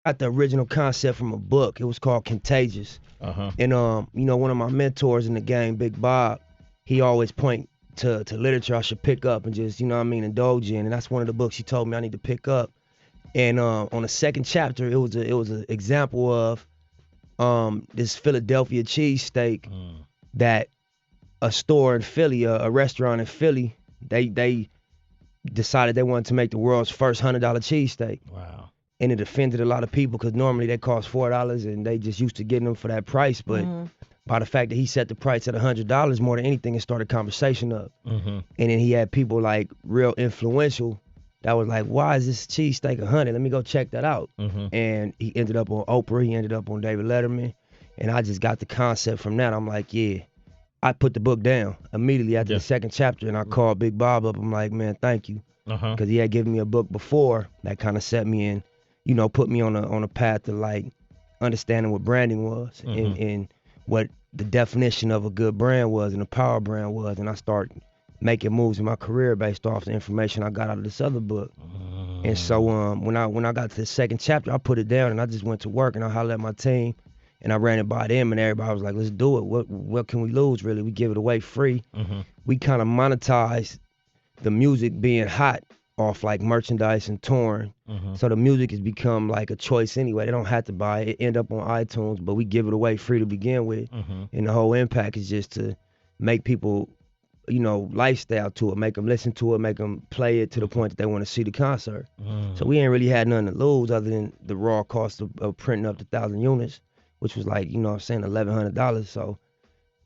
got the original concept from a book. It was called Contagious. And you know, one of my mentors in the game, Big Bob, he always point to literature I should pick up and just, you know what I mean, indulge in. And that's one of the books he told me I need to pick up. And on the second chapter, it was an example of this Philadelphia cheesesteak that a store in Philly, a restaurant in Philly, they decided they wanted to make the world's first $100 cheesesteak. Wow. And it offended a lot of people because normally they cost $4 and they just used to getting them for that price. But by the fact that he set the price at $100 more than anything, it started conversation up. And then he had people like real influential that was like, why is this cheesesteak $100? Let me go check that out. And he ended up on Oprah. He ended up on David Letterman. And I just got the concept from that. I'm like, yeah. I put the book down immediately after the second chapter, and I called Big Bob up. I'm like, man, thank you. Because he had given me a book before that kind of set me in, you know, put me on a path to like understanding what branding was and what the definition of a good brand was and a power brand was. And I started making moves in my career based off the information I got out of this other book. And so when I got to the second chapter, I put it down and I just went to work and I hollered at my team and I ran it by them and everybody was like, let's do it. What can we lose really? We give it away free. We kind of monetized the music being hot off like merchandise and touring. So the music has become like a choice anyway. They don't have to buy it. It end up on iTunes, but we give it away free to begin with. And the whole impact is just to make people, you know, lifestyle to it, make them listen to it, make them play it to the point that they want to see the concert. So we ain't really had nothing to lose other than the raw cost of printing up the 1,000 units, which was like, you know what I'm saying, $1,100. So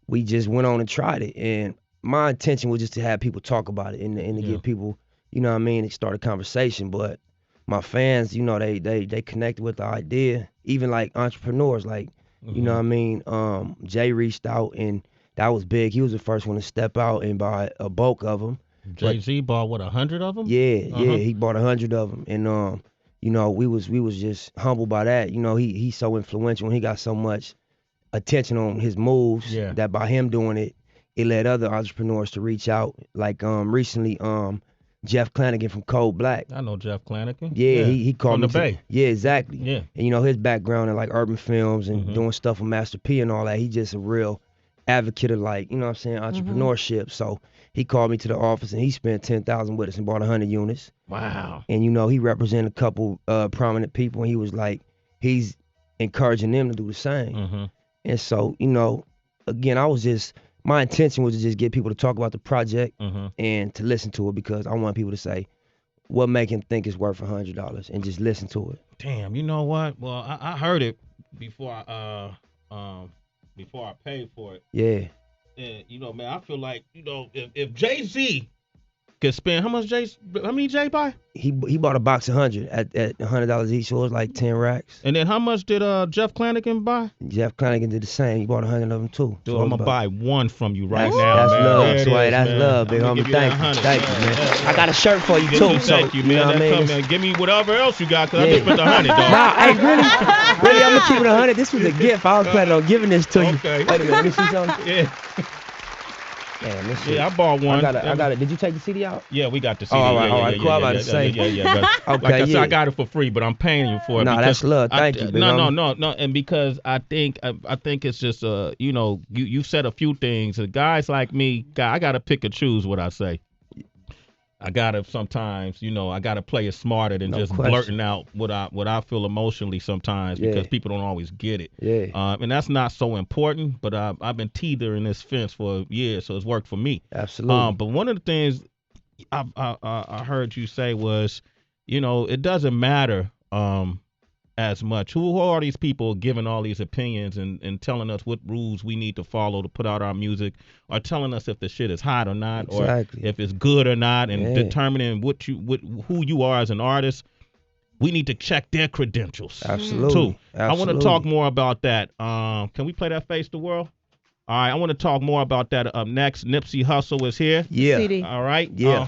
we just went on and tried it. And my intention was just to have people talk about it and to get people, you know what I mean, to start a conversation. But my fans, you know, they connected with the idea. Even like entrepreneurs, like, you know what I mean, Jay reached out and that was big. He was the first one to step out and buy a bulk of them. Jay-Z bought, what, 100 of them? Yeah, he bought 100 of them. And, you know, we was just humbled by that. You know, he's so influential and he got so much attention on his moves that by him doing it, it led other entrepreneurs to reach out. Like recently, Jeff Clanagan from Cold Black. I know Jeff Clanagan. Yeah, he called from me. The Bay. Yeah, exactly. Yeah. And you know, his background in like urban films and doing stuff with Master P and all that, he just a real advocate of like, you know what I'm saying, entrepreneurship. So he called me to the office and he spent $10,000 with us and bought 100 units. Wow. And you know, he represented a couple prominent people and he was like, he's encouraging them to do the same. And so, you know, again, my intention was to just get people to talk about the project and to listen to it because I want people to say, what make him think it's worth $100 and just listen to it. Damn, you know what? Well, I heard it before I paid for it. Yeah. And, you know, man, I feel like, you know, if Jay-Z could spend, how many Jay buy? He bought a box of 100 at $100 each, so it was like 10 racks. And then how much did Jeff Clanagan buy? Jeff Clanagan did the same. He bought 100 of them too. Dude, So I'm gonna buy one from you right now, that's man. love, Sway. That's love, big homie. Thank you, man. I got a shirt for you too. Thank you, man. You know what I mean? Man. Give me whatever else you got, cause I just spent 100, dog. Nah, hey, really, I'm gonna keep it 100. This was a gift. I was planning on giving this to you. Okay. Wait a minute, let me see something. Yeah. Man, this shit. Yeah, I bought one. I got it. Did you take the CD out? Yeah, we got the CD. Oh, all right, cool. I'm about to say. Yeah. Okay, Like I said, yeah. I got it for free, but I'm paying you for it. Nah, because that's love. Thank you, big homie. No, and because I think it's just you know, you said a few things. Guys like me, I gotta pick and choose what I say. I gotta sometimes, you know, I gotta play it smarter than just blurting out what I feel emotionally sometimes because people don't always get it. Yeah. And that's not so important, but I've been teetering this fence for years, so it's worked for me. Absolutely. But one of the things I heard you say was, you know, it doesn't matter as much. Who are these people giving all these opinions and telling us what rules we need to follow to put out our music, or telling us if the shit is hot or not, or if it's good or not, and determining who you are as an artist? We need to check their credentials. Absolutely. Too. I want to talk more about that. Can we play that Face the World? All right, I want to talk more about that up next. Nipsey Hussle is here. Yeah. CD. All right. Yeah.